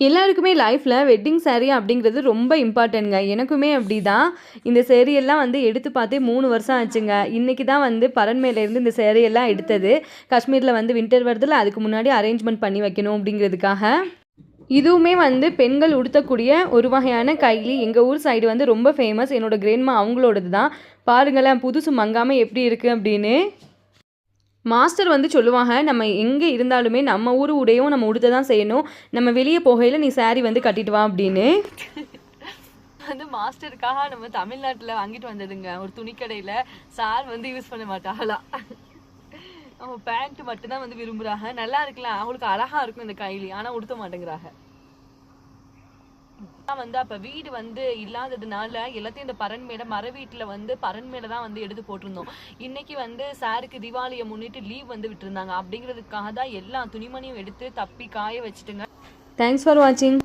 எல்லாருக்குமே லைஃப்பில் wedding saree அப்படிங்கிறது ரொம்ப இம்பார்ட்டன்ட்ங்க. எனக்குமே அப்படி தான். இந்த சேரீயெல்லாம் வந்து எடுத்து பார்த்தே 3 வருஷம் ஆச்சுங்க. இன்றைக்கி தான் வந்து பரன்மேலேருந்து இந்த சேரீயெல்லாம் எடுத்தது. காஷ்மீரில் வந்து வின்டர் வருதுல்ல, அதுக்கு முன்னாடி அரேஞ்ச்மெண்ட் பண்ணி வைக்கணும் அப்படிங்கிறதுக்காக. இதுவுமே வந்து பெண்கள் உடுத்தக்கூடிய ஒரு வகையான கைலி. எங்கள் ஊர் சைடு வந்து ரொம்ப ஃபேமஸ். என்னோடய கிராண்ட்மா அவங்களோடது தான். பாருங்களேன் புதுசு மங்காமல் எப்படி இருக்குது அப்படின்னு. மாஸ்டர் வந்து சொல்லுவாங்க, நம்ம எங்கே இருந்தாலுமே நம்ம ஊர் உடையும் நம்ம உடுத்த தான் செய்யணும். நம்ம வெளியே போகையில் நீ saree வந்து கட்டிட்டு வா அப்படின்னு. வந்து மாஸ்டருக்காக நம்ம தமிழ்நாட்டில் வாங்கிட்டு வந்ததுங்க. ஒரு துணிக்கடையில் சார் வந்து யூஸ் பண்ண மாட்டாங்களா, அவங்க பேண்ட் மட்டும்தான் வந்து விரும்புகிறாங்க. நல்லா இருக்கலாம், அவங்களுக்கு அழகாக இருக்கும் இந்த கைலி, ஆனால் உடுத்த மாட்டேங்கிறாங்க. வந்து அப்ப வீடு வந்து இல்லாததுனால எல்லாத்தையும் இந்த பரன்மேடை மர வீட்டுல வந்து பரன்மேடை தான் வந்து எடுத்து போட்டிருந்தோம். இன்னைக்கு வந்து சாருக்கு தீபாவளியை முன்னிட்டு லீவ் வந்து விட்டுருந்தாங்க. அப்படிங்கிறதுக்காக தான் எல்லா துணிமணியும் எடுத்து தப்பி காய வச்சுட்டுங்க. தேங்க்ஸ் ஃபார் வாட்சிங்.